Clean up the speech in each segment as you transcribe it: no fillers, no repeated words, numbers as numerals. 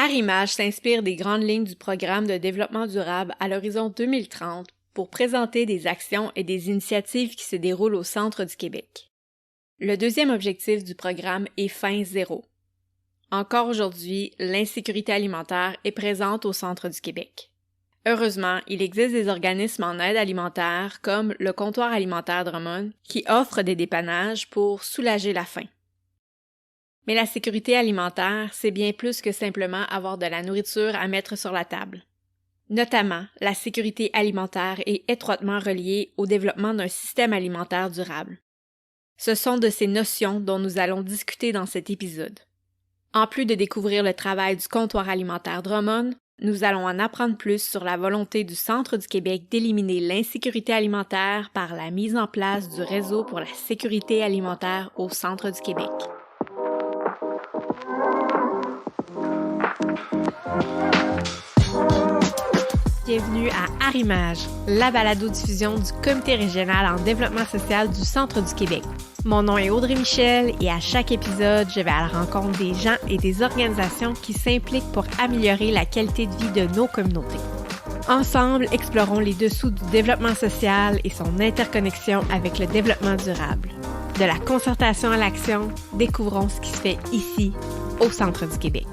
Arrimage s'inspire des grandes lignes du programme de développement durable à l'horizon 2030 pour présenter des actions et des initiatives qui se déroulent au centre du Québec. Le deuxième objectif du programme est Faim zéro. Encore aujourd'hui, l'insécurité alimentaire est présente au centre du Québec. Heureusement, il existe des organismes en aide alimentaire comme le Comptoir alimentaire Drummond qui offrent des dépannages pour soulager la faim. Mais la sécurité alimentaire, c'est bien plus que simplement avoir de la nourriture à mettre sur la table. Notamment, la sécurité alimentaire est étroitement reliée au développement d'un système alimentaire durable. Ce sont de ces notions dont nous allons discuter dans cet épisode. En plus de découvrir le travail du Comptoir alimentaire Drummond, nous allons en apprendre plus sur la volonté du Centre du Québec d'éliminer l'insécurité alimentaire par la mise en place du réseau pour la sécurité alimentaire au Centre du Québec. Bienvenue à Arrimage, la balado-diffusion du Comité régional en développement social du Centre du Québec. Mon nom est Audrey Michel et à chaque épisode, je vais à la rencontre des gens et des organisations qui s'impliquent pour améliorer la qualité de vie de nos communautés. Ensemble, explorons les dessous du développement social et son interconnexion avec le développement durable. De la concertation à l'action, découvrons ce qui se fait ici, au Centre du Québec.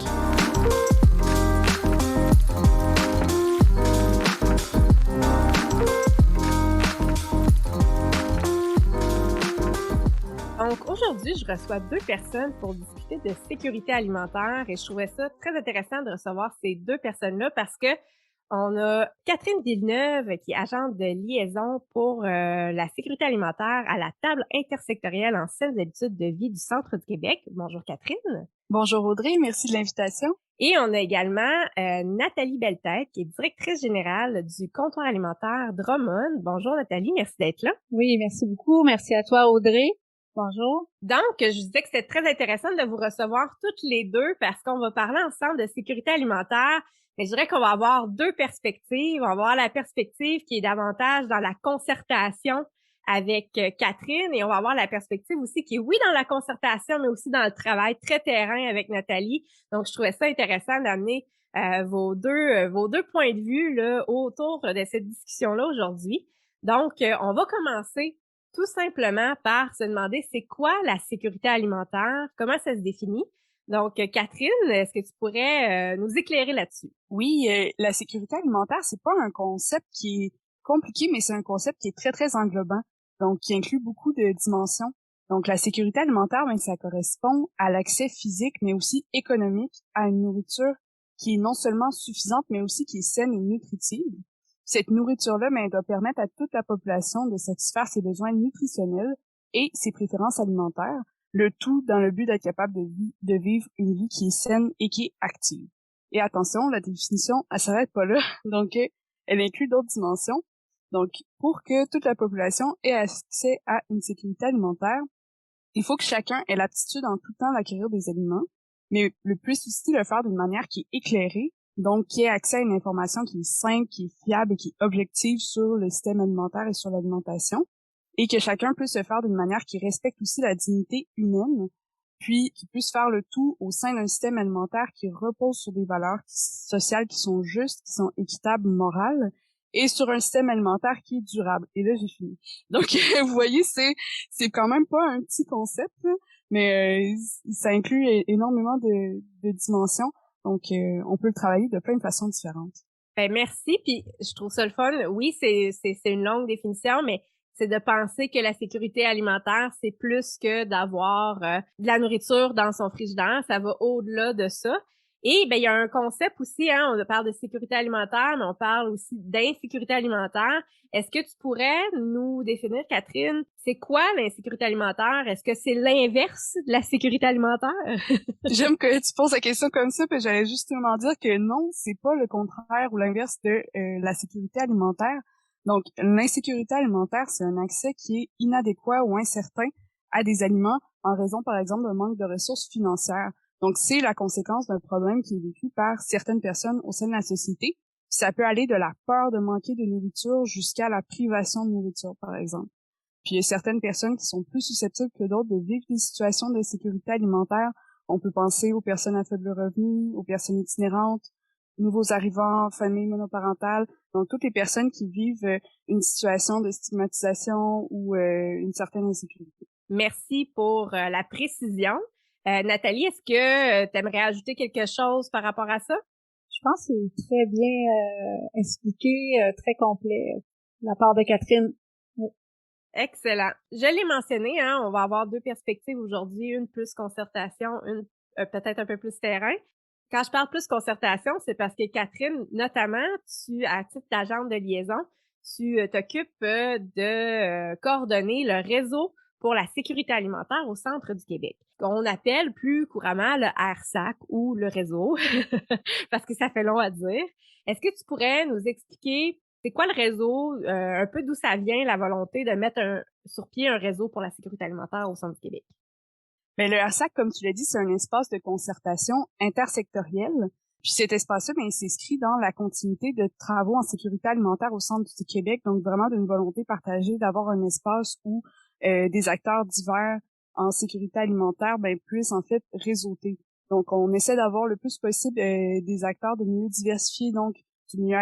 Donc aujourd'hui, je reçois deux personnes pour discuter de sécurité alimentaire et je trouvais ça très intéressant de recevoir ces deux personnes-là parce que on a Catherine Villeneuve qui est agente de liaison pour la sécurité alimentaire à la table intersectorielle en saines habitudes de vie du Centre du Québec. Bonjour Catherine. Bonjour Audrey, merci de l'invitation. Et on a également Nathalie Belletête qui est directrice générale du Comptoir alimentaire Drummond. Bonjour Nathalie, merci d'être là. Oui, merci beaucoup. Merci à toi Audrey. Bonjour. Donc, je disais que c'était très intéressant de vous recevoir toutes les deux parce qu'on va parler ensemble de sécurité alimentaire. Mais je dirais qu'on va avoir deux perspectives. On va avoir la perspective qui est davantage dans la concertation avec Catherine et on va avoir la perspective aussi qui est, oui, dans la concertation, mais aussi dans le travail très terrain avec Nathalie. Donc, je trouvais ça intéressant d'amener vos deux points de vue là, autour de cette discussion-là aujourd'hui. Donc, on va commencer tout simplement par se demander c'est quoi la sécurité alimentaire, comment ça se définit. Donc, Catherine, est-ce que tu pourrais nous éclairer là-dessus? Oui, la sécurité alimentaire, c'est pas un concept qui est compliqué, mais c'est un concept qui est très, très englobant, donc qui inclut beaucoup de dimensions. Donc, la sécurité alimentaire, ben, ça correspond à l'accès physique, mais aussi économique à une nourriture qui est non seulement suffisante, mais aussi qui est saine et nutritive. Cette nourriture-là, ben, elle doit permettre à toute la population de satisfaire ses besoins nutritionnels et ses préférences alimentaires, le tout dans le but d'être capable de vivre une vie qui est saine et qui est active. Et attention, la définition, elle s'arrête pas là, donc elle inclut d'autres dimensions. Donc, pour que toute la population ait accès à une sécurité alimentaire, il faut que chacun ait l'aptitude en tout temps d'acquérir des aliments, mais le puisse aussi le faire d'une manière qui est éclairée, donc qui ait accès à une information qui est simple, qui est fiable et qui est objective sur le système alimentaire et sur l'alimentation, et que chacun puisse se faire d'une manière qui respecte aussi la dignité humaine, puis qui puisse faire le tout au sein d'un système alimentaire qui repose sur des valeurs sociales qui sont justes, qui sont équitables, morales, et sur un système alimentaire qui est durable. Et là, j'ai fini. Donc, vous voyez, c'est quand même pas un petit concept, là, mais ça inclut énormément de dimensions. Donc, on peut le travailler de plein de façons différentes. Ben, merci, puis je trouve ça le fun. Oui, c'est une longue définition, mais c'est de penser que la sécurité alimentaire, c'est plus que d'avoir de la nourriture dans son frigidaire. Ça va au-delà de ça. Et ben il y a un concept aussi, hein, on parle de sécurité alimentaire, mais on parle aussi d'insécurité alimentaire. Est-ce que tu pourrais nous définir, Catherine, c'est quoi l'insécurité alimentaire? Est-ce que c'est l'inverse de la sécurité alimentaire? J'aime que tu poses la question comme ça, puis j'allais justement dire que non, c'est pas le contraire ou l'inverse de la sécurité alimentaire. Donc, l'insécurité alimentaire, c'est un accès qui est inadéquat ou incertain à des aliments en raison, par exemple, d'un manque de ressources financières. Donc, c'est la conséquence d'un problème qui est vécu par certaines personnes au sein de la société. Ça peut aller de la peur de manquer de nourriture jusqu'à la privation de nourriture, par exemple. Puis, il y a certaines personnes qui sont plus susceptibles que d'autres de vivre des situations d'insécurité alimentaire On peut penser aux personnes à faible revenu, aux personnes itinérantes, nouveaux arrivants, familles monoparentales, donc toutes les personnes qui vivent une situation de stigmatisation ou une certaine insécurité. Merci pour la précision. Nathalie, est-ce que tu aimerais ajouter quelque chose par rapport à ça? Je pense que c'est très bien expliqué, très complet de la part de Catherine. Oui. Excellent. Je l'ai mentionné, hein, on va avoir 2 perspectives aujourd'hui, une plus concertation, une peut-être un peu plus terrain. Quand je parle plus concertation, c'est parce que Catherine, notamment, tu, à titre d'agente de liaison, tu t'occupes de coordonner le réseau pour la sécurité alimentaire au centre du Québec, qu'on appelle plus couramment le RSAC ou le réseau, parce que ça fait long à dire. Est-ce que tu pourrais nous expliquer c'est quoi le réseau, un peu d'où ça vient, la volonté de mettre sur pied un réseau pour la sécurité alimentaire au centre du Québec? Ben, le RSAC, comme tu l'as dit, c'est un espace de concertation intersectorielle. Puis cet espace-là, ben, il s'inscrit dans la continuité de travaux en sécurité alimentaire au centre du Québec, donc vraiment d'une volonté partagée d'avoir un espace où des acteurs divers en sécurité alimentaire ben, puissent en fait réseauter. Donc on essaie d'avoir le plus possible des acteurs de milieux diversifiés, donc du milieu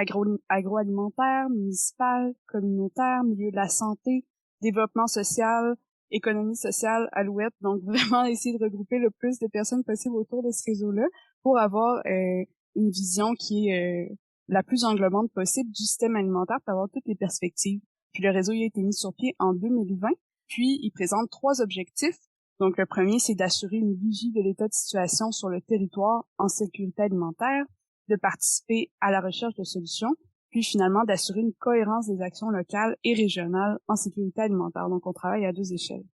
agroalimentaire, municipal, communautaire, milieu de la santé, développement social, économie sociale, Alouette, donc vraiment essayer de regrouper le plus de personnes possible autour de ce réseau-là pour avoir une vision qui est la plus englobante possible du système alimentaire pour avoir toutes les perspectives. Puis le réseau il a été mis sur pied en 2020, puis il présente 3 objectifs. Donc le premier, c'est d'assurer une vigie de l'état de situation sur le territoire en sécurité alimentaire, de participer à la recherche de solutions, puis finalement d'assurer une cohérence des actions locales et régionales en sécurité alimentaire. Donc, on travaille à 2 échelles.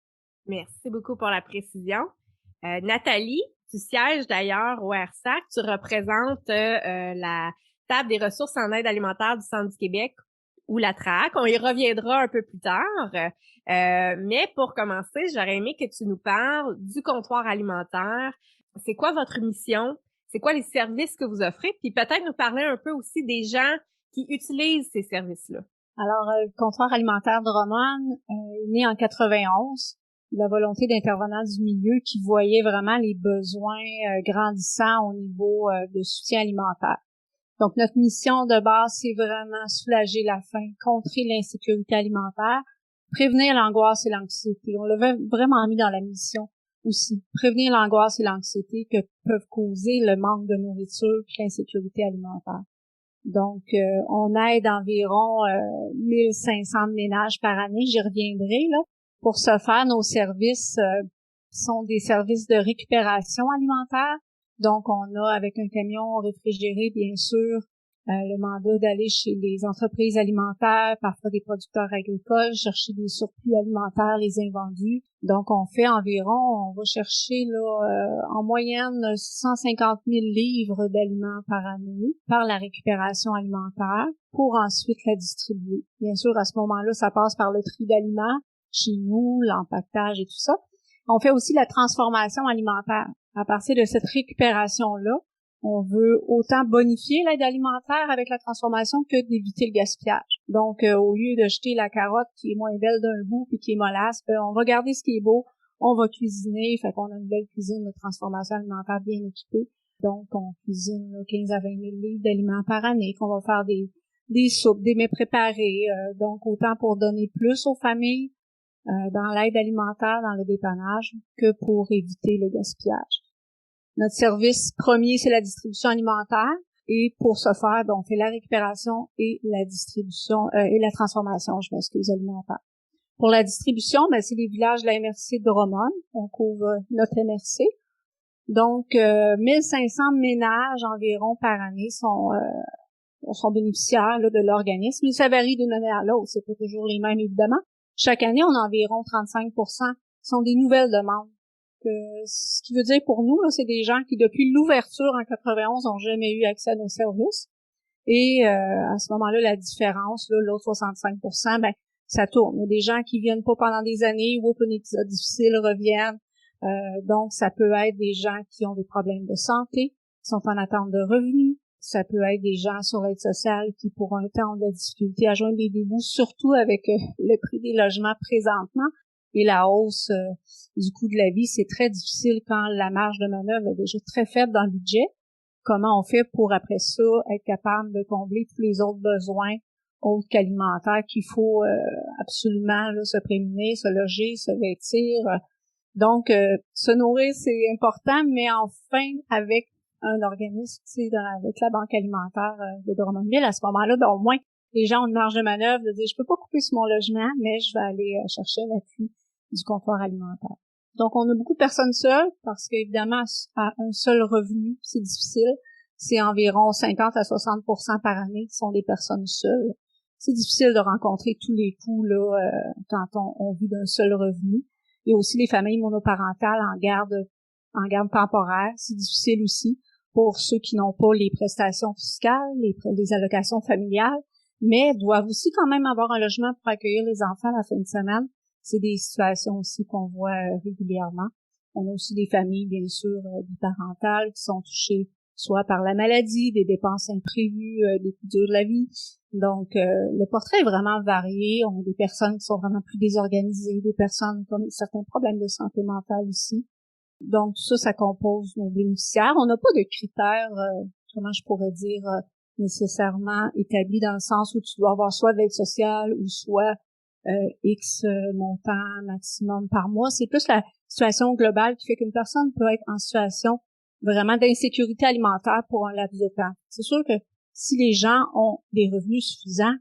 Merci beaucoup pour la précision. Nathalie, tu sièges d'ailleurs au RSAC, tu représentes la table des ressources en aide alimentaire du Centre du Québec ou la TRAC. On y reviendra un peu plus tard. Mais pour commencer, j'aurais aimé que tu nous parles du comptoir alimentaire. C'est quoi votre mission? C'est quoi les services que vous offrez? Puis peut-être nous parler un peu aussi des gens qui utilisent ces services-là. Alors, le comptoir alimentaire de Drummond est né en 91. La volonté d'intervenants du milieu qui voyaient vraiment les besoins grandissants au niveau de soutien alimentaire. Donc, notre mission de base, c'est vraiment soulager la faim, contrer l'insécurité alimentaire, prévenir l'angoisse et l'anxiété. On l'a vraiment mis dans la mission aussi. Prévenir l'angoisse et l'anxiété que peuvent causer le manque de nourriture et l'insécurité alimentaire. Donc, on aide environ 1500 ménages par année, j'y reviendrai, là. Pour ce faire, nos services sont des services de récupération alimentaire. Donc, on a avec un camion réfrigéré, bien sûr, le mandat d'aller chez les entreprises alimentaires, parfois des producteurs agricoles, chercher des surplus alimentaires, les invendus. Donc, on fait environ, on va chercher là en moyenne 150 000 livres d'aliments par année par la récupération alimentaire pour ensuite la distribuer. Bien sûr, à ce moment-là, ça passe par le tri d'aliments chez nous, l'empaquetage et tout ça. On fait aussi la transformation alimentaire. À partir de cette récupération-là, on veut autant bonifier l'aide alimentaire avec la transformation que d'éviter le gaspillage. Donc, au lieu de jeter la carotte qui est moins belle d'un bout puis qui est mollasse, on va garder ce qui est beau, on va cuisiner, fait qu'on a une belle cuisine de transformation alimentaire bien équipée. Donc, on cuisine 15 à 20 000 livres d'aliments par année, qu'on va faire des soupes, des mets préparés, donc autant pour donner plus aux familles dans l'aide alimentaire, dans le dépannage, que pour éviter le gaspillage. Notre service premier, c'est la distribution alimentaire. Et pour ce faire, on fait la récupération et la distribution et la transformation, alimentaire. Pour la distribution, c'est les villages de la MRC de Drummond. On couvre notre MRC. Donc, 1500 ménages environ par année sont bénéficiaires là, de l'organisme. Mais ça varie d'une année à l'autre. C'est pas toujours les mêmes, évidemment. Chaque année, on a environ 35% sont des nouvelles demandes. Ce qui veut dire pour nous, là, c'est des gens qui, depuis l'ouverture en 91, n'ont jamais eu accès à nos services. Et à ce moment-là, la différence, là, l'autre 65%, ça tourne. Il y a des gens qui viennent pas pendant des années ou un épisode difficile reviennent. Donc, ça peut être des gens qui ont des problèmes de santé, qui sont en attente de revenus. Ça peut être des gens sur l'aide sociale qui, pour un temps, ont de la difficulté à joindre les deux bouts, surtout avec le prix des logements présentement. et la hausse du coût de la vie, c'est très difficile quand la marge de manœuvre est déjà très faible dans le budget. Comment on fait pour, après ça, être capable de combler tous les autres besoins autres qu'alimentaires qu'il faut absolument là, se prémunir, se loger, se vêtir. Donc, se nourrir, c'est important, mais enfin, avec un organisme, tu sais, avec la Banque alimentaire de Drummondville, à ce moment-là, ben, au moins, les gens ont une marge de manœuvre de dire, je peux pas couper sur mon logement, mais je vais aller chercher l'appui du comptoir alimentaire. Donc, on a beaucoup de personnes seules, parce qu'évidemment, à un seul revenu, c'est difficile. C'est environ 50 à 60% par année qui sont des personnes seules. C'est difficile de rencontrer tous les coûts là quand on vit d'un seul revenu. Il y a aussi les familles monoparentales en garde temporaire. C'est difficile aussi pour ceux qui n'ont pas les prestations fiscales, les allocations familiales, mais doivent aussi quand même avoir un logement pour accueillir les enfants la fin de semaine. C'est des situations aussi qu'on voit régulièrement. On a aussi des familles, bien sûr, biparentales qui sont touchées soit par la maladie, des dépenses imprévues, des coups durs de la vie. Donc, le portrait est vraiment varié. On a des personnes qui sont vraiment plus désorganisées, des personnes qui ont certains problèmes de santé mentale aussi. Donc, tout ça, ça compose nos bénéficiaires. On n'a pas de critères, comment je pourrais dire, nécessairement établis dans le sens où tu dois avoir soit de l'aide sociale ou soit X montant maximum par mois. C'est plus la situation globale qui fait qu'une personne peut être en situation vraiment d'insécurité alimentaire pour un laps de temps. C'est sûr que si les gens ont des revenus suffisants,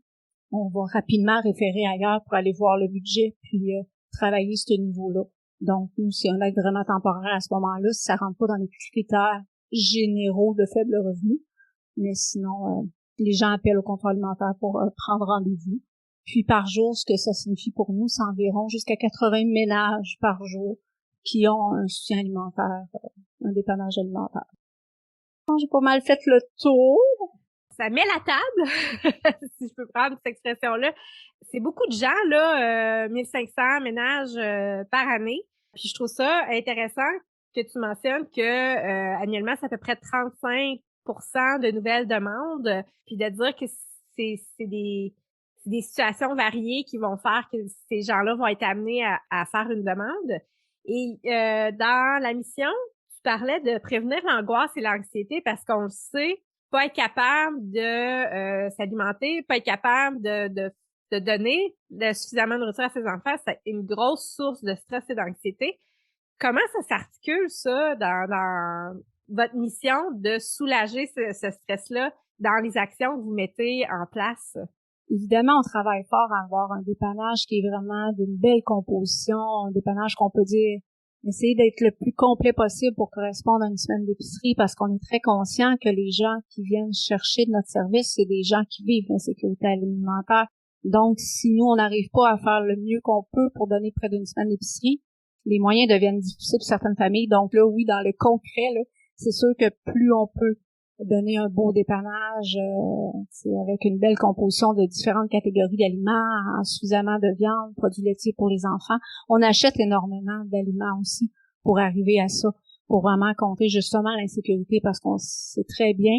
on va rapidement référer ailleurs pour aller voir le budget puis travailler ce niveau-là. Donc, nous, c'est un aide vraiment temporaire à ce moment-là, si ça rentre pas dans les critères généraux de faible revenu. Mais sinon, les gens appellent au comptoir alimentaire pour prendre rendez-vous. Puis par jour, ce que ça signifie pour nous, c'est environ jusqu'à 80 ménages par jour qui ont un soutien alimentaire, un dépannage alimentaire. J'ai pas mal fait le tour. Ça met la table, si je peux prendre cette expression-là. C'est beaucoup de gens, là, 1500 ménages par année. Puis je trouve ça intéressant que tu mentionnes que annuellement, c'est à peu près 35% de nouvelles demandes. Puis de dire que c'est des situations variées qui vont faire que ces gens-là vont être amenés à faire une demande. Et dans la mission, tu parlais de prévenir l'angoisse et l'anxiété parce qu'on le sait, pas être capable de s'alimenter, pas être capable de donner suffisamment de nourriture à ses enfants, c'est une grosse source de stress et d'anxiété. Comment ça s'articule, ça, dans votre mission de soulager ce stress-là dans les actions que vous mettez en place? Évidemment, on travaille fort à avoir un dépannage qui est vraiment d'une belle composition, un dépannage qu'on peut dire essayer d'être le plus complet possible pour correspondre à une semaine d'épicerie parce qu'on est très conscient que les gens qui viennent chercher de notre service, c'est des gens qui vivent l'insécurité alimentaire. Donc, si nous, on n'arrive pas à faire le mieux qu'on peut pour donner près d'une semaine d'épicerie, les moyens deviennent difficiles pour certaines familles. Donc là, oui, dans le concret, là, c'est sûr que plus on peut donner un beau dépannage avec une belle composition de différentes catégories d'aliments, suffisamment de viande, produits laitiers pour les enfants. On achète énormément d'aliments aussi pour arriver à ça, pour vraiment contrer justement l'insécurité parce qu'on sait très bien,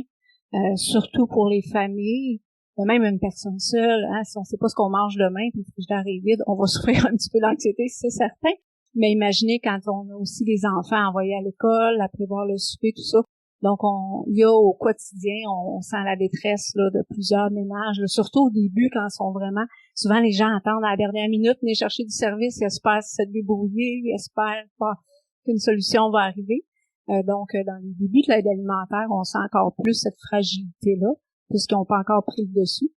surtout pour les familles, même une personne seule, hein, si on sait pas ce qu'on mange demain, puis le frigidaire est vide, on va souffrir un petit peu d'anxiété, c'est certain. Mais imaginez quand on a aussi les enfants envoyés à l'école, à prévoir le souper, tout ça. Donc, il y a au quotidien, on sent la détresse là, de plusieurs ménages, là, surtout au début quand ils sont vraiment... Souvent, les gens attendent à la dernière minute, venir chercher du service, ils espèrent se débrouiller, ils espèrent pas qu'une solution va arriver. Donc, dans les débuts de l'aide alimentaire, on sent encore plus cette fragilité-là, puisqu'ils n'ont pas encore pris le dessus.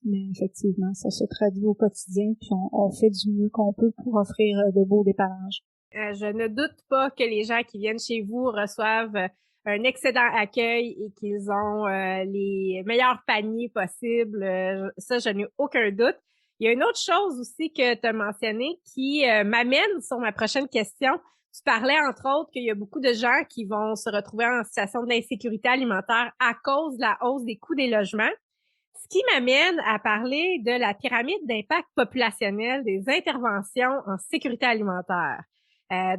Mais effectivement, ça se traduit au quotidien, puis on fait du mieux qu'on peut pour offrir de beaux dépannages. Je ne doute pas que les gens qui viennent chez vous reçoivent un excellent accueil et qu'ils ont les meilleurs paniers possibles. Ça, je n'ai aucun doute. Il y a une autre chose aussi que tu as mentionné qui m'amène sur ma prochaine question. Tu parlais, entre autres, qu'il y a beaucoup de gens qui vont se retrouver en situation d'insécurité alimentaire à cause de la hausse des coûts des logements. Ce qui m'amène à parler de la pyramide d'impact populationnel des interventions en sécurité alimentaire.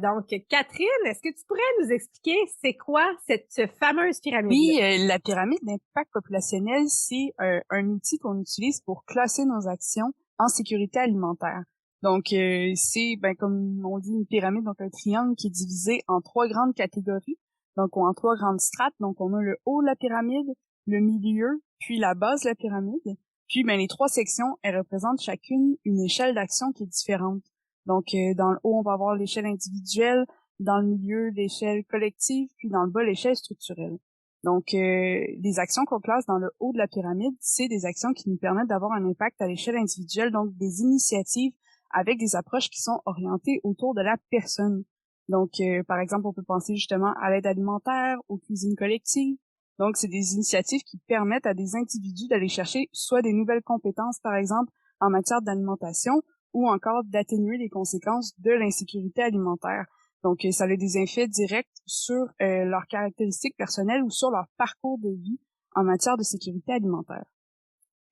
Donc, Catherine, est-ce que tu pourrais nous expliquer c'est quoi cette fameuse pyramide? Oui, la pyramide d'impact populationnel, c'est un outil qu'on utilise pour classer nos actions en sécurité alimentaire. Donc, c'est, comme on dit, une pyramide, donc un triangle qui est divisé en 3 grandes catégories, donc en 3 grandes strates. Donc, on a le haut de la pyramide, le milieu, puis la base de la pyramide. Puis, les 3 sections, elles représentent chacune une échelle d'action qui est différente. Donc, dans le haut, on va avoir l'échelle individuelle, dans le milieu, l'échelle collective, puis dans le bas, l'échelle structurelle. Donc, les actions qu'on classe dans le haut de la pyramide, c'est des actions qui nous permettent d'avoir un impact à l'échelle individuelle, donc des initiatives avec des approches qui sont orientées autour de la personne. Donc, par exemple, on peut penser justement à l'aide alimentaire, aux cuisines collectives. Donc, c'est des initiatives qui permettent à des individus d'aller chercher soit des nouvelles compétences, par exemple, en matière d'alimentation, ou encore d'atténuer les conséquences de l'insécurité alimentaire. Donc, ça a des effets directs sur leurs caractéristiques personnelles ou sur leur parcours de vie en matière de sécurité alimentaire.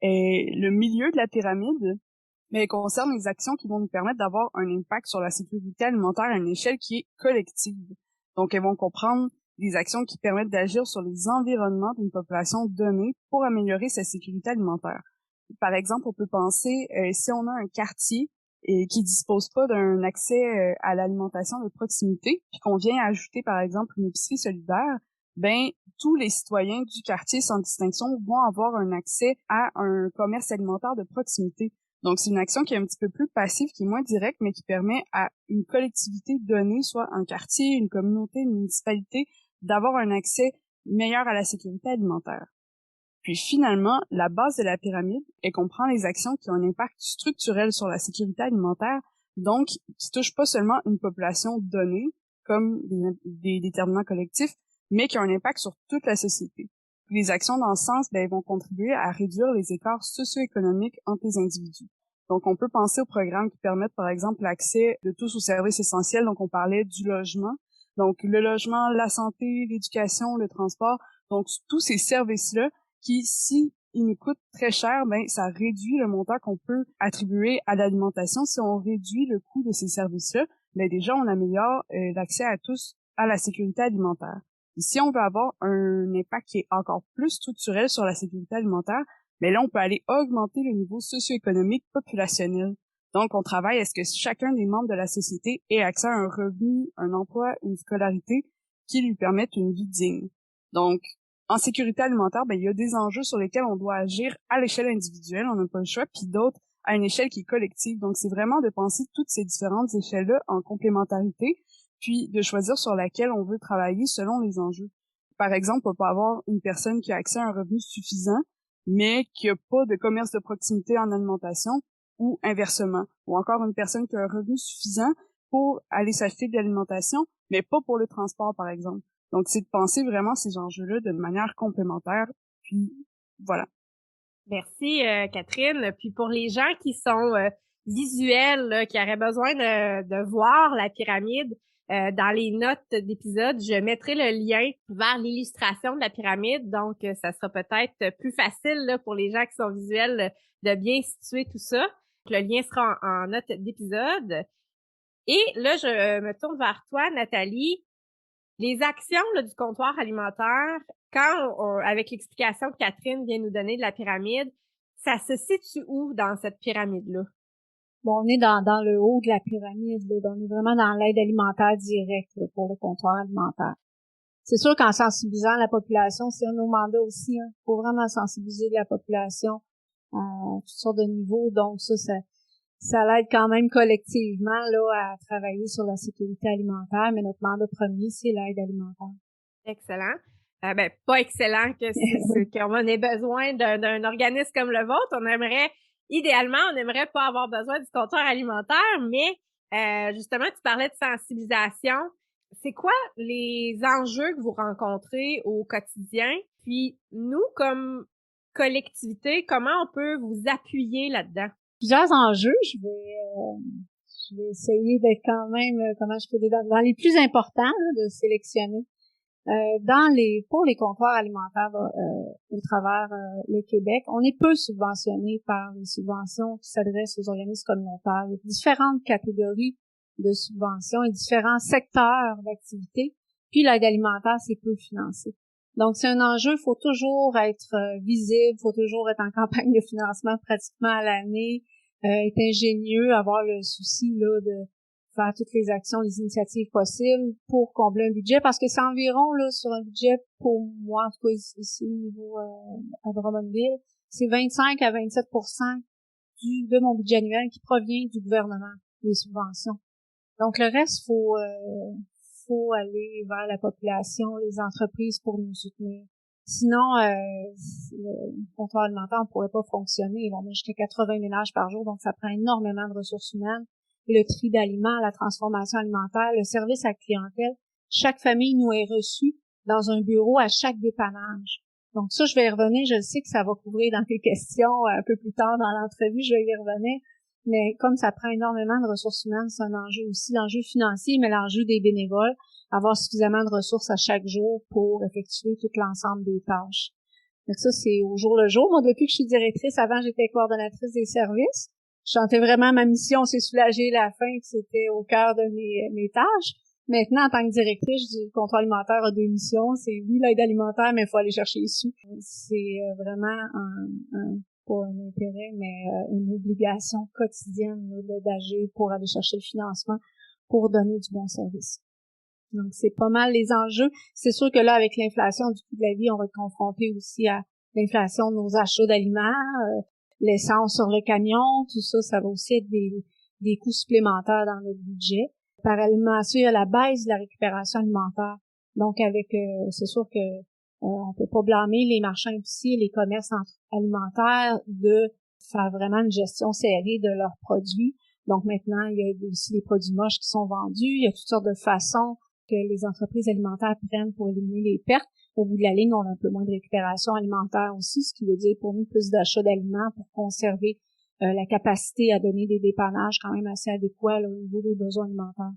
Et le milieu de la pyramide, concerne les actions qui vont nous permettre d'avoir un impact sur la sécurité alimentaire à une échelle qui est collective. Donc, elles vont comprendre des actions qui permettent d'agir sur les environnements d'une population donnée pour améliorer sa sécurité alimentaire. Par exemple, on peut penser, si on a un quartier qui dispose pas d'un accès à l'alimentation de proximité, puis qu'on vient ajouter, par exemple, une épicerie solidaire, tous les citoyens du quartier, sans distinction, vont avoir un accès à un commerce alimentaire de proximité. Donc, c'est une action qui est un petit peu plus passive, qui est moins directe, mais qui permet à une collectivité donnée, soit un quartier, une communauté, une municipalité, d'avoir un accès meilleur à la sécurité alimentaire. Puis finalement, la base de la pyramide, elle comprend les actions qui ont un impact structurel sur la sécurité alimentaire, donc qui touchent pas seulement une population donnée, comme des déterminants collectifs, mais qui ont un impact sur toute la société. Les actions dans ce sens, vont contribuer à réduire les écarts socio-économiques entre les individus. Donc, on peut penser aux programmes qui permettent, par exemple, l'accès de tous aux services essentiels. Donc, on parlait du logement. Donc, le logement, la santé, l'éducation, le transport. Donc, tous ces services-là qui, si ils nous coûtent très cher, ça réduit le montant qu'on peut attribuer à l'alimentation. Si on réduit le coût de ces services-là, déjà, on améliore l'accès à tous à la sécurité alimentaire. Et si on veut avoir un impact qui est encore plus structurel sur la sécurité alimentaire, là, on peut aller augmenter le niveau socio-économique populationnel. Donc, on travaille à ce que chacun des membres de la société ait accès à un revenu, un emploi, une scolarité qui lui permettent une vie digne. Donc, en sécurité alimentaire, il y a des enjeux sur lesquels on doit agir à l'échelle individuelle, on n'a pas le choix, puis d'autres à une échelle qui est collective. Donc, c'est vraiment de penser toutes ces différentes échelles-là en complémentarité, puis de choisir sur laquelle on veut travailler selon les enjeux. Par exemple, on peut avoir une personne qui a accès à un revenu suffisant, mais qui n'a pas de commerce de proximité en alimentation, ou inversement. Ou encore une personne qui a un revenu suffisant pour aller s'acheter de l'alimentation, mais pas pour le transport, par exemple. Donc, c'est de penser vraiment ces enjeux-là de manière complémentaire, puis voilà. Merci, Catherine. Puis pour les gens qui sont visuels, là, qui auraient besoin de voir la pyramide, dans les notes d'épisode, je mettrai le lien vers l'illustration de la pyramide. Donc, ça sera peut-être plus facile là, pour les gens qui sont visuels de bien situer tout ça. Le lien sera en note d'épisode. Et là, je me tourne vers toi, Nathalie. Les actions là, du comptoir alimentaire, avec l'explication que Catherine vient nous donner de la pyramide, ça se situe où dans cette pyramide-là? Bon, on est dans le haut de la pyramide, là, on est vraiment dans l'aide alimentaire directe là, pour le comptoir alimentaire. C'est sûr qu'en sensibilisant la population, c'est un de nos mandats aussi. Il faut vraiment sensibiliser la population à toutes sortes de niveaux. Donc ça l'aide quand même collectivement là à travailler sur la sécurité alimentaire, mais notre mandat premier, c'est l'aide alimentaire. Excellent. Pas excellent qu'on ait besoin d'un organisme comme le vôtre. Idéalement, on n'aimerait pas avoir besoin du comptoir alimentaire, mais justement, tu parlais de sensibilisation. C'est quoi les enjeux que vous rencontrez au quotidien? Puis nous, comme collectivité, comment on peut vous appuyer là-dedans? Plusieurs enjeux. Je vais essayer d'être quand même, comment je peux dire, dans les plus importants, là, de sélectionner. Pour les comptoirs alimentaires au travers le Québec, on est peu subventionné par les subventions qui s'adressent aux organismes communautaires. Il y a différentes catégories de subventions et différents secteurs d'activité. Puis l'aide alimentaire, c'est peu financé. Donc c'est un enjeu, il faut toujours être visible, il faut toujours être en campagne de financement pratiquement à l'année. est ingénieux, avoir le souci là de faire toutes les actions, les initiatives possibles pour combler un budget, parce que c'est environ là sur un budget pour moi, en tout cas ici au niveau à Drummondville, c'est 25 à 27% de mon budget annuel qui provient du gouvernement, les subventions. Donc le reste, faut aller vers la population, les entreprises pour nous soutenir. Sinon, le comptoir alimentaire ne pourrait pas fonctionner. On a jusqu'à 80 ménages par jour, donc ça prend énormément de ressources humaines. Le tri d'aliments, la transformation alimentaire, le service à la clientèle. Chaque famille nous est reçue dans un bureau à chaque dépannage. Donc ça, je vais y revenir. Je sais que ça va couvrir dans tes questions un peu plus tard dans l'entrevue, je vais y revenir. Mais comme ça prend énormément de ressources humaines, c'est un enjeu aussi, l'enjeu financier, mais l'enjeu des bénévoles, avoir suffisamment de ressources à chaque jour pour effectuer tout l'ensemble des tâches. Donc ça, c'est au jour le jour. Moi, depuis que je suis directrice, avant, j'étais coordonnatrice des services. Je sentais vraiment ma mission, c'est soulager la faim, que c'était au cœur de mes tâches. Maintenant, en tant que directrice du contrôle alimentaire a 2 missions. C'est oui, l'aide alimentaire, mais il faut aller chercher les sous. C'est vraiment pas un intérêt, mais une obligation quotidienne d'agir pour aller chercher le financement pour donner du bon service. Donc, c'est pas mal les enjeux. C'est sûr que là, avec l'inflation du coût de la vie, on va être confronté aussi à l'inflation de nos achats d'aliments, l'essence sur le camion, tout ça, ça va aussi être des coûts supplémentaires dans notre budget. Parallèlement à ça, il y a la baisse de la récupération alimentaire. Donc, c'est sûr que on peut pas blâmer les marchands épiciers, les commerces alimentaires de faire vraiment une gestion serrée de leurs produits. Donc maintenant, il y a aussi des produits moches qui sont vendus. Il y a toutes sortes de façons que les entreprises alimentaires prennent pour éliminer les pertes. Au bout de la ligne, on a un peu moins de récupération alimentaire aussi, ce qui veut dire pour nous plus d'achat d'aliments pour conserver la capacité à donner des dépannages quand même assez adéquats là, au niveau des besoins alimentaires.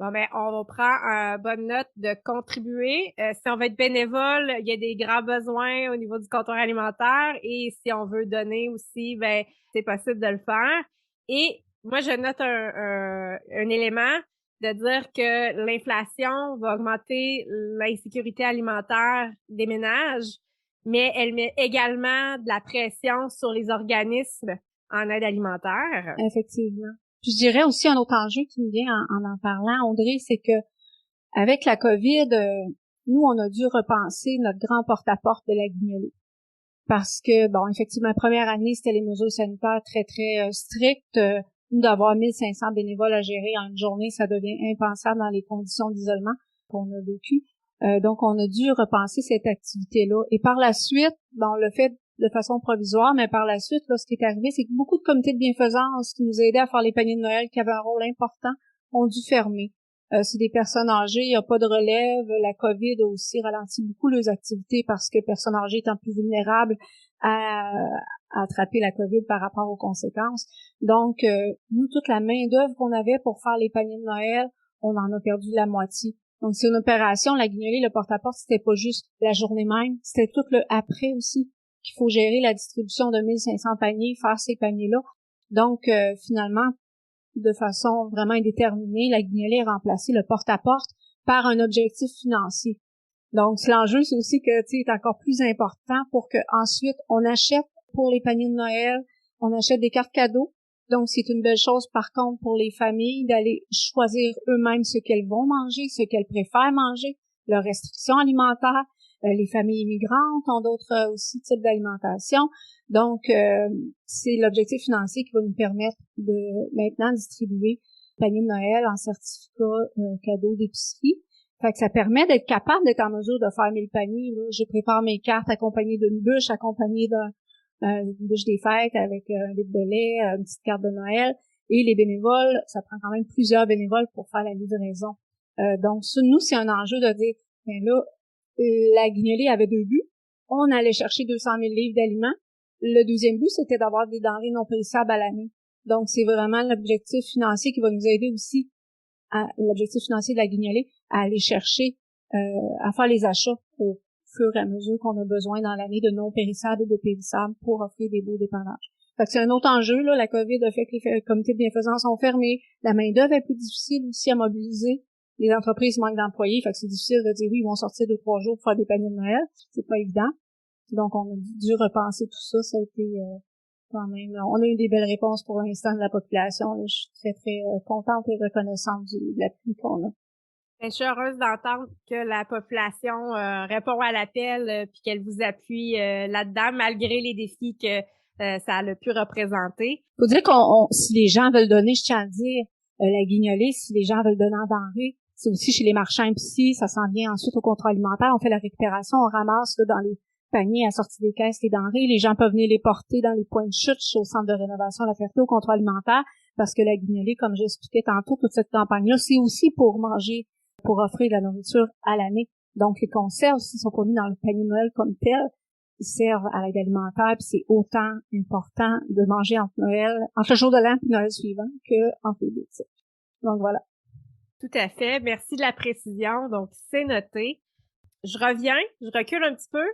Bon, ben, on prend bonne note de contribuer. Si on veut être bénévole, il y a des grands besoins au niveau du comptoir alimentaire et si on veut donner aussi, ben, c'est possible de le faire. Et moi, je note un élément de dire que l'inflation va augmenter l'insécurité alimentaire des ménages, mais elle met également de la pression sur les organismes en aide alimentaire. Effectivement. Puis je dirais aussi un autre enjeu qui me vient en parlant, Audrey, c'est que avec la COVID, nous, on a dû repenser notre grand porte-à-porte de la Guignolée. Parce que, bon, effectivement, la première année, c'était les mesures sanitaires très, très strictes. Nous, d'avoir 1500 bénévoles à gérer en une journée, ça devient impensable dans les conditions d'isolement qu'on a vécues. Donc, on a dû repenser cette activité-là. Et par la suite, bon, on l'a fait de façon provisoire, mais par la suite, là, ce qui est arrivé, c'est que beaucoup de comités de bienfaisance qui nous aidaient à faire les paniers de Noël, qui avaient un rôle important, ont dû fermer. C'est des personnes âgées, il n'y a pas de relève. La COVID a aussi ralenti beaucoup leurs activités parce que personnes âgées étant plus vulnérables à attraper la COVID par rapport aux conséquences. Donc, nous, toute la main-d'œuvre qu'on avait pour faire les paniers de Noël, on en a perdu la moitié. Donc, c'est une opération, la Guignolée, le porte-à-porte, c'était pas juste la journée même, c'était tout le après aussi, qu'il faut gérer la distribution de 1500 paniers, faire ces paniers-là. Donc, finalement, de façon vraiment indéterminée, la Guignolée a remplacé le porte-à-porte par un objectif financier. Donc, l'enjeu, c'est aussi que, tu sais, est encore plus important pour que ensuite on achète pour les paniers de Noël, on achète des cartes cadeaux. Donc, c'est une belle chose, par contre, pour les familles d'aller choisir eux-mêmes ce qu'elles vont manger, ce qu'elles préfèrent manger, leurs restrictions alimentaires. Les familles immigrantes ont d'autres aussi types d'alimentation. Donc, c'est l'objectif financier qui va nous permettre de maintenant distribuer panier de Noël en certificat cadeau d'épicerie. Fait que ça permet d'être capable d'être en mesure de faire 1000 paniers. Là. Je prépare mes cartes accompagnées d'une bûche, accompagnées d'une bûche des fêtes avec un litre de lait, une petite carte de Noël. Et les bénévoles, ça prend quand même plusieurs bénévoles pour faire la livraison. Donc, nous, c'est un enjeu de dire, ben là, la Guignolée avait 2 buts. On allait chercher 200 000 livres d'aliments. Le deuxième but, c'était d'avoir des denrées non périssables à l'année. Donc, c'est vraiment l'objectif financier qui va nous aider aussi, l'objectif financier de la Guignolée, à aller chercher, à faire les achats au fur et à mesure qu'on a besoin dans l'année de non périssables et de périssables pour offrir des beaux dépannages. Fait que c'est un autre enjeu, là. La COVID a fait que les comités de bienfaisance sont fermés. La main-d'œuvre est plus difficile aussi à mobiliser. Les entreprises manquent d'employés, fait que c'est difficile de dire oui, ils vont sortir 2-3 jours pour faire des paniers de Noël. C'est pas évident. Donc, on a dû repenser tout ça. Ça a été quand même. On a eu des belles réponses pour l'instant de la population. Là. Je suis très, très contente et reconnaissante de l'appui qu'on a. Je suis heureuse d'entendre que la population répond à l'appel puis qu'elle vous appuie là-dedans, malgré les défis que ça a pu représenter. Faut dire si les gens veulent donner, je tiens à le dire, la guignolée, si les gens veulent donner en denrées, c'est aussi chez les marchands épiciers, ça s'en vient ensuite au contrôle alimentaire. On fait la récupération, on ramasse là, dans les paniers à sortie des caisses les denrées. Les gens peuvent venir les porter dans les points de chute au centre de rénovation La Ferté, au contrôle alimentaire, parce que la guignolée, comme j'expliquais tantôt, toute cette campagne-là, c'est aussi pour manger, pour offrir de la nourriture à l'année. Donc, les conserves, s'ils sont pas mis dans le panier Noël comme tel, ils servent à l'aide alimentaire, puis c'est autant important de manger entre le jour de l'an et Noël suivant qu'entre les deux. Donc, voilà. Tout à fait. Merci de la précision. Donc, c'est noté. Je recule un petit peu.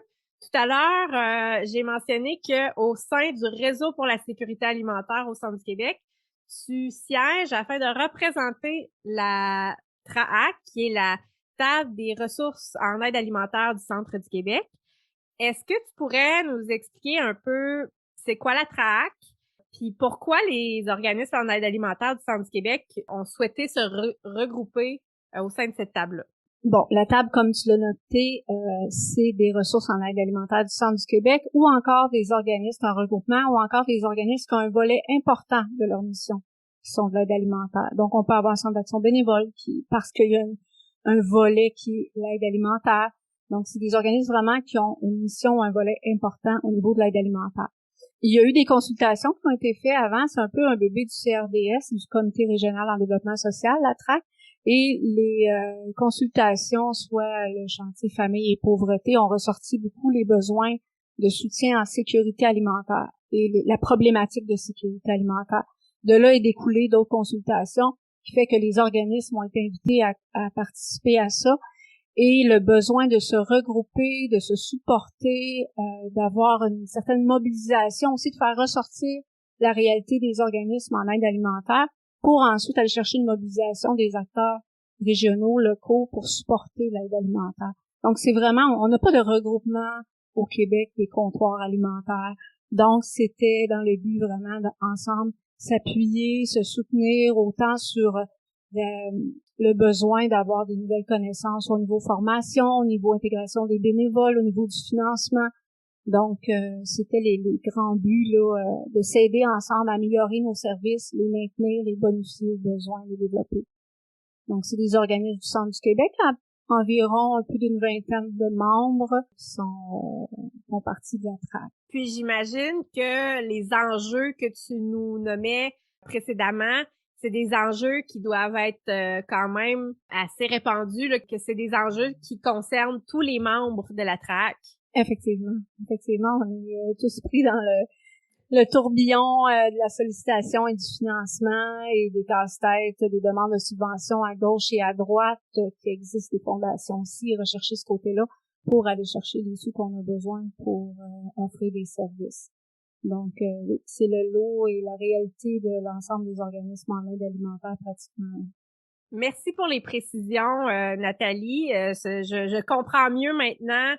Tout à l'heure, j'ai mentionné qu'au sein du Réseau pour la sécurité alimentaire au Centre du Québec, tu sièges afin de représenter la TRAAC, qui est la table des ressources en aide alimentaire du Centre du Québec. Est-ce que tu pourrais nous expliquer un peu c'est quoi la TRAAC, puis pourquoi les organismes en aide alimentaire du Centre du Québec ont souhaité se regrouper au sein de cette table-là? Bon, la table, comme tu l'as noté, c'est des ressources en aide alimentaire du Centre du Québec ou encore des organismes en regroupement ou encore des organismes qui ont un volet important de leur mission, qui sont de l'aide alimentaire. Donc, on peut avoir un centre d'action bénévole parce qu'il y a un volet qui est l'aide alimentaire. Donc, c'est des organismes vraiment qui ont une mission, un volet important au niveau de l'aide alimentaire. Il y a eu des consultations qui ont été faites avant. C'est un peu un bébé du CRDS, du Comité régional en développement social, la TRAC. Et les consultations, soit le chantier famille et pauvreté, ont ressorti beaucoup les besoins de soutien en sécurité alimentaire et la problématique de sécurité alimentaire. De là est découlé d'autres consultations qui fait que les organismes ont été invités à participer à ça. Et le besoin de se regrouper, de se supporter, d'avoir une certaine mobilisation, aussi de faire ressortir la réalité des organismes en aide alimentaire pour ensuite aller chercher une mobilisation des acteurs régionaux, locaux pour supporter l'aide alimentaire. Donc, c'est vraiment, on n'a pas de regroupement au Québec des comptoirs alimentaires. Donc, c'était dans le but vraiment d'ensemble s'appuyer, se soutenir autant sur le besoin d'avoir de nouvelles connaissances au niveau formation, au niveau intégration des bénévoles, au niveau du financement. Donc, c'était les grands buts là, de s'aider ensemble à améliorer nos services, les maintenir, les bonifier aux besoins, les développer. Donc, c'est des organismes du Centre du Québec, environ plus d'une vingtaine de membres qui font partie de la TRAC. Puis, j'imagine que les enjeux que tu nous nommais précédemment, c'est des enjeux qui doivent être quand même assez répandus, là, que c'est des enjeux qui concernent tous les membres de la TRAC. Effectivement, on est tous pris dans le tourbillon de la sollicitation et du financement et des casse-têtes, des demandes de subventions à gauche et à droite qui existent des fondations aussi, rechercher ce côté-là pour aller chercher les sous qu'on a besoin pour offrir des services. Donc, c'est le lot et la réalité de l'ensemble des organismes en aide alimentaire pratiquement. Merci pour les précisions, Nathalie. Je comprends mieux maintenant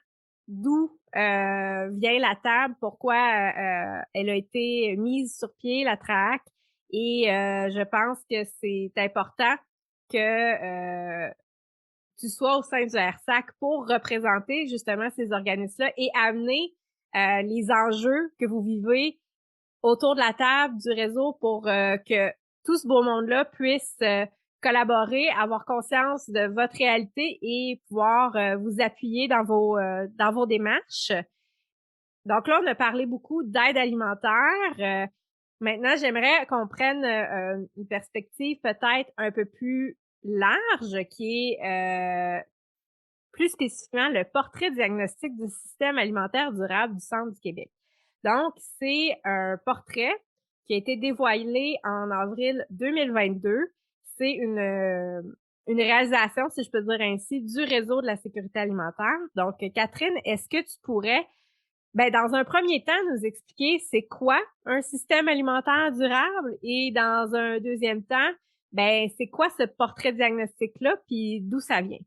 d'où vient la table, pourquoi elle a été mise sur pied, la TRAAC, et je pense que c'est important que tu sois au sein du RSAC pour représenter justement ces organismes-là et amener les enjeux que vous vivez autour de la table du réseau pour que tout ce beau monde-là puisse collaborer, avoir conscience de votre réalité et pouvoir vous appuyer dans vos démarches. Donc là, on a parlé beaucoup d'aide alimentaire. Maintenant, j'aimerais qu'on prenne une perspective peut-être un peu plus large, qui est plus spécifiquement le portrait diagnostique du système alimentaire durable du Centre du Québec. Donc, c'est un portrait qui a été dévoilé en avril 2022. C'est une réalisation, si je peux dire ainsi, du réseau de la sécurité alimentaire. Donc, Catherine, est-ce que tu pourrais, dans un premier temps, nous expliquer c'est quoi un système alimentaire durable et dans un deuxième temps, c'est quoi ce portrait diagnostic-là puis d'où ça vient?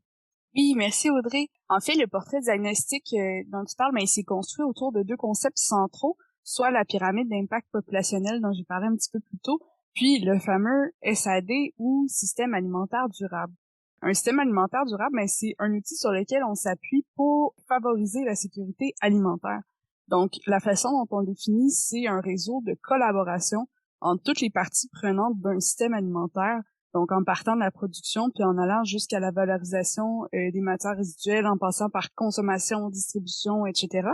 Oui, merci Audrey. En fait, le portrait diagnostic dont tu parles, il s'est construit autour de deux concepts centraux. soit la pyramide d'impact populationnel dont j'ai parlé un petit peu plus tôt, puis le fameux SAD ou système alimentaire durable. Un système alimentaire durable, ben, c'est un outil sur lequel on s'appuie pour favoriser la sécurité alimentaire. Donc, la façon dont on le définit, c'est un réseau de collaboration entre toutes les parties prenantes d'un système alimentaire, donc en partant de la production puis en allant jusqu'à la valorisation des matières résiduelles, en passant par consommation, distribution, etc.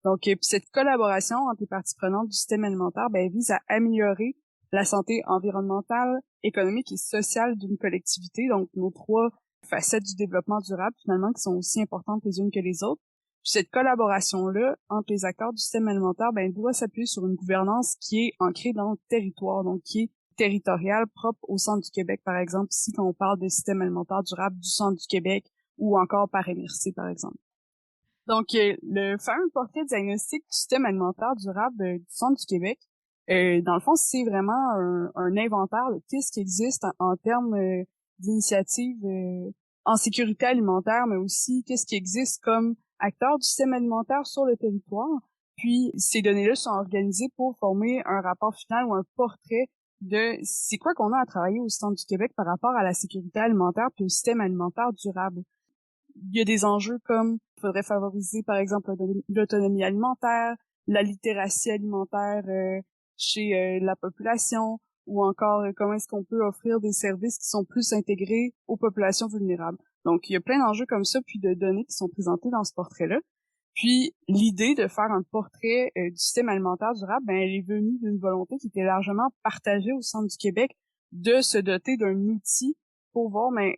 Donc, cette collaboration entre les parties prenantes du système alimentaire ben, vise à améliorer la santé environnementale, économique et sociale d'une collectivité, donc nos 3 facettes du développement durable, finalement, qui sont aussi importantes les unes que les autres. Puis cette collaboration-là, entre les acteurs du système alimentaire, ben, doit s'appuyer sur une gouvernance qui est ancrée dans le territoire, donc qui est territoriale, propre au centre du Québec, par exemple, ici, quand on parle de système alimentaire durable du centre du Québec, ou encore par MRC, par exemple. Donc, le fameux portrait diagnostic du système alimentaire durable du centre du Québec, dans le fond, c'est vraiment un inventaire de qu'est-ce qui existe en termes d'initiatives en sécurité alimentaire, mais aussi qu'est-ce qui existe comme acteurs du système alimentaire sur le territoire. Puis, ces données-là sont organisées pour former un rapport final ou un portrait de c'est quoi qu'on a à travailler au centre du Québec par rapport à la sécurité alimentaire puis au système alimentaire durable. Il y a des enjeux comme il faudrait favoriser, par exemple, l'autonomie alimentaire, la littératie alimentaire chez la population, ou encore comment est-ce qu'on peut offrir des services qui sont plus intégrés aux populations vulnérables. Donc, il y a plein d'enjeux comme ça, puis de données qui sont présentées dans ce portrait-là. Puis, l'idée de faire un portrait du système alimentaire durable, ben, elle est venue d'une volonté qui était largement partagée au centre du Québec de se doter d'un outil pour voir, ben,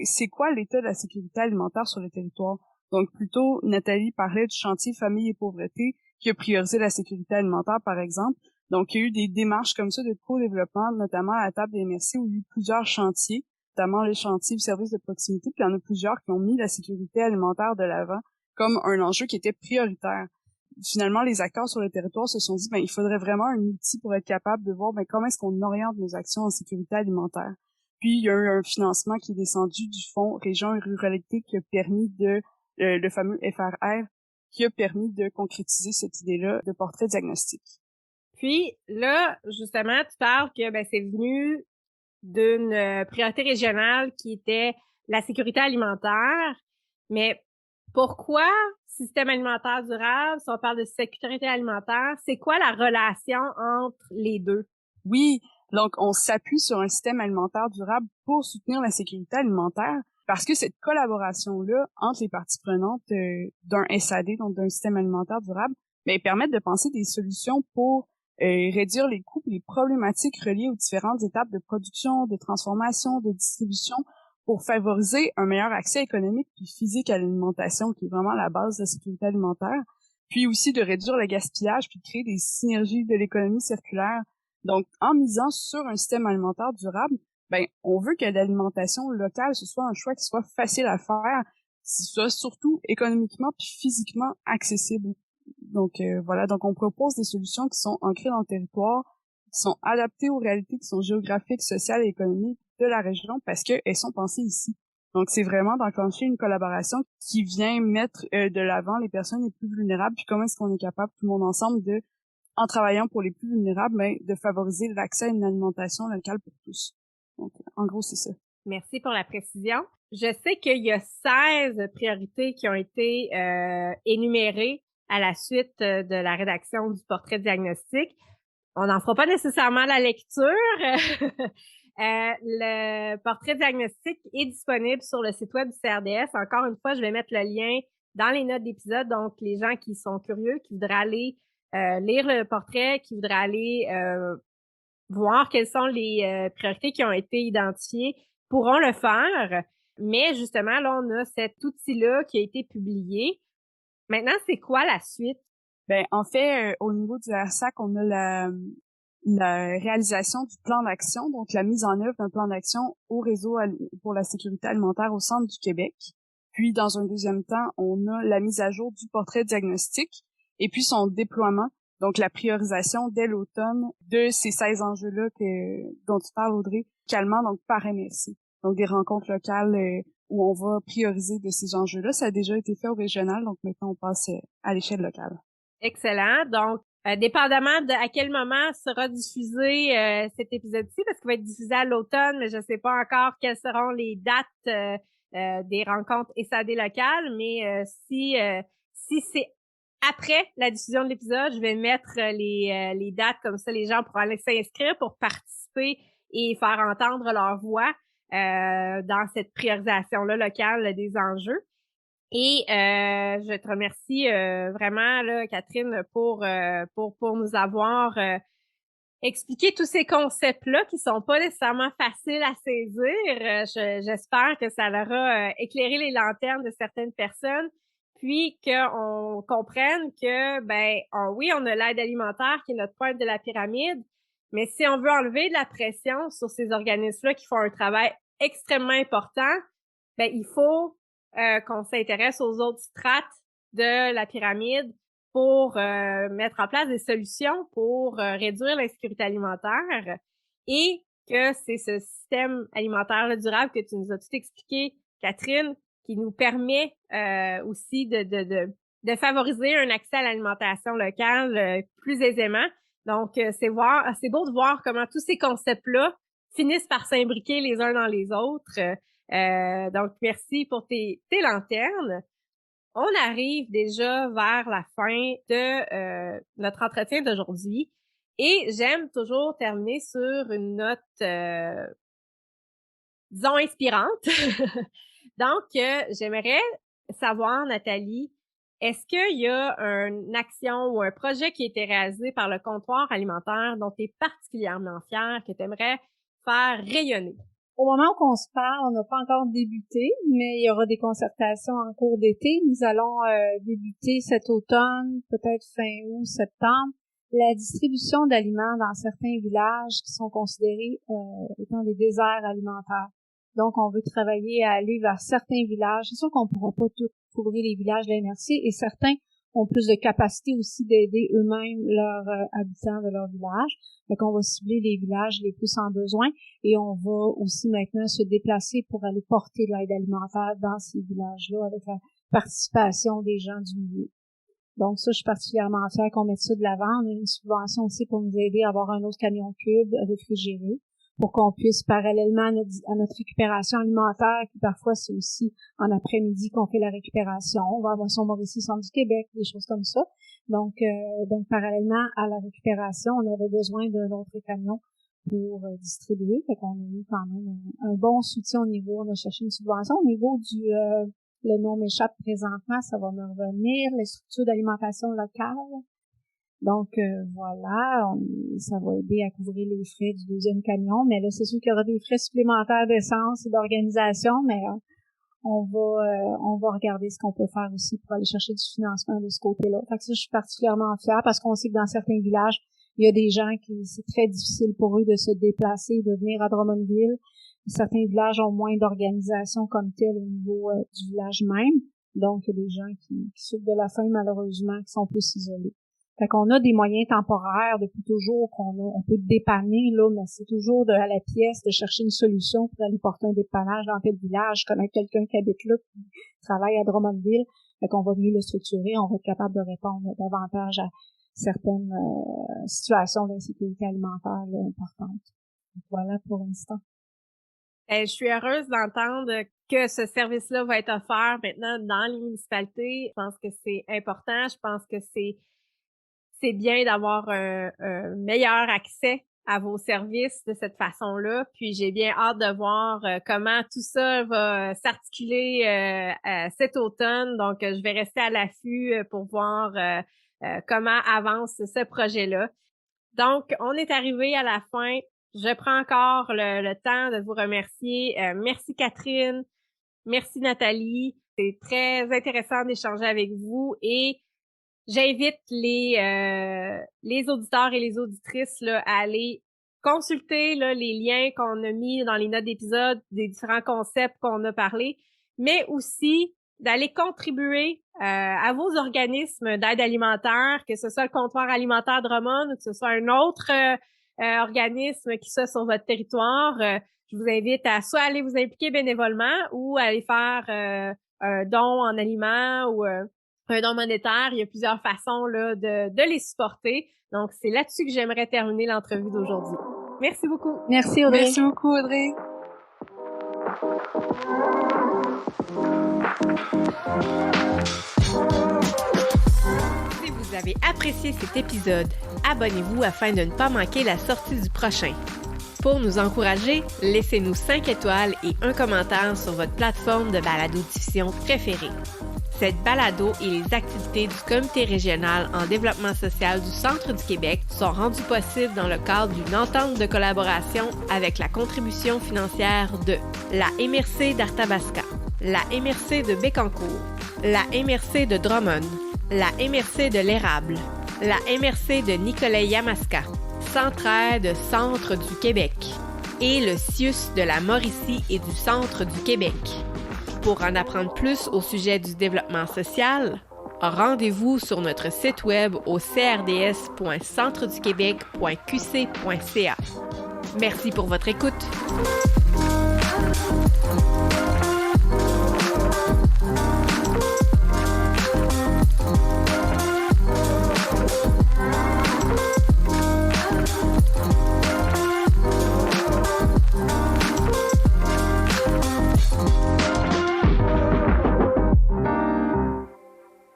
c'est quoi l'état de la sécurité alimentaire sur le territoire. Donc, plutôt, Nathalie parlait du chantier Famille et pauvreté qui a priorisé la sécurité alimentaire, par exemple. Donc, il y a eu des démarches comme ça de co-développement, notamment à la table des MRC, où il y a eu plusieurs chantiers, notamment les chantiers du service de proximité, puis il y en a plusieurs qui ont mis la sécurité alimentaire de l'avant comme un enjeu qui était prioritaire. Finalement, les acteurs sur le territoire se sont dit, ben, il faudrait vraiment un outil pour être capable de voir, ben, comment est-ce qu'on oriente nos actions en sécurité alimentaire. Puis, il y a eu un financement qui est descendu du Fonds Région et Ruralité qui a permis le fameux FRR, qui a permis de concrétiser cette idée-là de portrait diagnostique. Puis, là, justement, tu parles que, ben, c'est venu d'une priorité régionale qui était la sécurité alimentaire, mais pourquoi système alimentaire durable, si on parle de sécurité alimentaire, c'est quoi la relation entre les deux? Oui, donc on s'appuie sur un système alimentaire durable pour soutenir la sécurité alimentaire parce que cette collaboration-là entre les parties prenantes d'un SAD, donc d'un système alimentaire durable, ben, permettent de penser des solutions pour réduire les coûts et les problématiques reliées aux différentes étapes de production, de transformation, de distribution pour favoriser un meilleur accès économique puis physique à l'alimentation, qui est vraiment la base de la sécurité alimentaire, puis aussi de réduire le gaspillage puis de créer des synergies de l'économie circulaire. Donc, en misant sur un système alimentaire durable, ben, on veut que l'alimentation locale, ce soit un choix qui soit facile à faire, qui soit surtout économiquement puis physiquement accessible. Donc, voilà. Donc, on propose des solutions qui sont ancrées dans le territoire, qui sont adaptées aux réalités qui sont géographiques, sociales et économiques de la région parce qu'elles sont pensées ici. Donc, c'est vraiment d'enclencher une collaboration qui vient mettre de l'avant les personnes les plus vulnérables, puis comment est-ce qu'on est capable, tout le monde ensemble, de, en travaillant pour les plus vulnérables, ben, de favoriser l'accès à une alimentation locale pour tous. Donc, en gros, c'est ça. Merci pour la précision. Je sais qu'il y a 16 priorités qui ont été énumérées à la suite de la rédaction du portrait diagnostique. On n'en fera pas nécessairement la lecture. Le portrait diagnostique est disponible sur le site web du CRDS. Encore une fois, je vais mettre le lien dans les notes d'épisode. Donc, les gens qui sont curieux, qui voudraient aller lire le portrait, qui voudraient aller voir quelles sont les priorités qui ont été identifiées, pourront le faire. Mais justement, là, on a cet outil-là qui a été publié. Maintenant, c'est quoi la suite? Ben, en fait, au niveau du RSAC, on a la réalisation du plan d'action, donc la mise en œuvre d'un plan d'action au réseau pour la sécurité alimentaire au centre du Québec. Puis, dans un deuxième temps, on a la mise à jour du portrait diagnostique et puis son déploiement, donc la priorisation dès l'automne de ces 16 enjeux-là dont tu parles, Audrey, localement, donc par MRC. Donc, des rencontres locales où on va prioriser de ces enjeux-là. Ça a déjà été fait au régional, donc maintenant, on passe à l'échelle locale. Excellent. Donc, Dépendamment de à quel moment sera diffusé cet épisode-ci, parce qu'il va être diffusé à l'automne, mais je ne sais pas encore quelles seront les dates des rencontres SAD locales, mais si c'est après la diffusion de l'épisode, je vais mettre les dates, comme ça les gens pourront aller s'inscrire pour participer et faire entendre leur voix dans cette priorisation-là locale des enjeux. Et je te remercie vraiment, là, Catherine, pour nous avoir expliqué tous ces concepts-là qui sont pas nécessairement faciles à saisir. J'espère que ça leur a éclairé les lanternes de certaines personnes, puis qu'on comprenne que, oui, on a l'aide alimentaire qui est notre pointe de la pyramide, mais si on veut enlever de la pression sur ces organismes-là qui font un travail extrêmement important, il faut qu'on s'intéresse aux autres strates de la pyramide pour mettre en place des solutions pour réduire l'insécurité alimentaire et que c'est ce système alimentaire durable que tu nous as tout expliqué, Catherine, qui nous permet aussi de favoriser un accès à l'alimentation locale plus aisément. Donc, c'est beau de voir comment tous ces concepts-là finissent par s'imbriquer les uns dans les autres. Donc, merci pour tes lanternes. On arrive déjà vers la fin de notre entretien d'aujourd'hui et j'aime toujours terminer sur une note, disons, inspirante. Donc, j'aimerais savoir, Nathalie, est-ce qu'il y a une action ou un projet qui a été réalisé par le comptoir alimentaire dont tu es particulièrement fière, que tu aimerais faire rayonner? Au moment où on se parle, on n'a pas encore débuté, mais il y aura des concertations en cours d'été. Nous allons débuter cet automne, peut-être fin août, septembre, la distribution d'aliments dans certains villages qui sont considérés étant des déserts alimentaires. Donc, on veut travailler à aller vers certains villages. C'est sûr qu'on ne pourra pas tout couvrir les villages de la MRC et certains ont plus de capacité aussi d'aider eux-mêmes leurs habitants de leur village. Donc, on va cibler les villages les plus en besoin et on va aussi maintenant se déplacer pour aller porter de l'aide alimentaire dans ces villages-là avec la participation des gens du milieu. Donc, ça, je suis particulièrement fière qu'on mette ça de l'avant. On a une subvention aussi pour nous aider à avoir un autre camion cube réfrigéré pour qu'on puisse, parallèlement à notre récupération alimentaire, qui parfois c'est aussi en après-midi qu'on fait la récupération. On va avoir son Mauricie, Centre du Québec, des choses comme ça. Donc parallèlement à la récupération, on avait besoin d'un autre camion pour distribuer. Fait qu'on a eu quand même un bon soutien au niveau, on a cherché une subvention. Au niveau du, le nom m'échappe présentement, ça va me revenir, les structures d'alimentation locale. Donc voilà, ça va aider à couvrir les frais du deuxième camion, mais là c'est sûr qu'il y aura des frais supplémentaires d'essence et d'organisation, mais on va regarder ce qu'on peut faire aussi pour aller chercher du financement de ce côté-là. Fait que ça, je suis particulièrement fière parce qu'on sait que dans certains villages, il y a des gens qui c'est très difficile pour eux de se déplacer, de venir à Drummondville. Certains villages ont moins d'organisation comme telle au niveau du village même. Donc, il y a des gens qui souffrent de la faim malheureusement, qui sont plus isolés. Fait qu'on a des moyens temporaires depuis toujours on peut dépanner, là, mais c'est toujours à la pièce de chercher une solution pour aller porter un dépannage dans tel village. Je connais quelqu'un qui habite là, qui travaille à Drummondville. Fait qu'on va mieux le structurer, on va être capable de répondre davantage à certaines situations d'insécurité alimentaire là, importantes. Donc, voilà pour l'instant. Je suis heureuse d'entendre que ce service-là va être offert maintenant dans les municipalités. Je pense que c'est important. Je pense que c'est bien d'avoir un meilleur accès à vos services de cette façon-là. Puis j'ai bien hâte de voir comment tout ça va s'articuler cet automne. Donc, je vais rester à l'affût pour voir comment avance ce projet-là. Donc, on est arrivé à la fin. Je prends encore le temps de vous remercier. Merci Catherine. Merci Nathalie. C'est très intéressant d'échanger avec vous et j'invite les auditeurs et les auditrices là, à aller consulter là, les liens qu'on a mis dans les notes d'épisode des différents concepts qu'on a parlé, mais aussi d'aller contribuer à vos organismes d'aide alimentaire, que ce soit le comptoir alimentaire Drummond ou que ce soit un autre organisme qui soit sur votre territoire. Je vous invite à soit aller vous impliquer bénévolement ou à aller faire un don en aliments ou un don monétaire. Il y a plusieurs façons là, de les supporter. Donc, c'est là-dessus que j'aimerais terminer l'entrevue d'aujourd'hui. Merci beaucoup. Merci, Audrey. Merci beaucoup, Audrey. Si vous avez apprécié cet épisode, abonnez-vous afin de ne pas manquer la sortie du prochain. Pour nous encourager, laissez-nous 5 étoiles et un commentaire sur votre plateforme de balado-diffusion préférée. Cette balado et les activités du Comité régional en développement social du Centre du Québec sont rendues possibles dans le cadre d'une entente de collaboration avec la contribution financière de la MRC d'Arthabasca, la MRC de Bécancour, la MRC de Drummond, la MRC de l'Érable, la MRC de Nicolet-Yamaska, Centraide Centre du Québec et le CIUS de la Mauricie et du Centre du Québec. Pour en apprendre plus au sujet du développement social, rendez-vous sur notre site web au crds.centreduquebec.qc.ca. Merci pour votre écoute.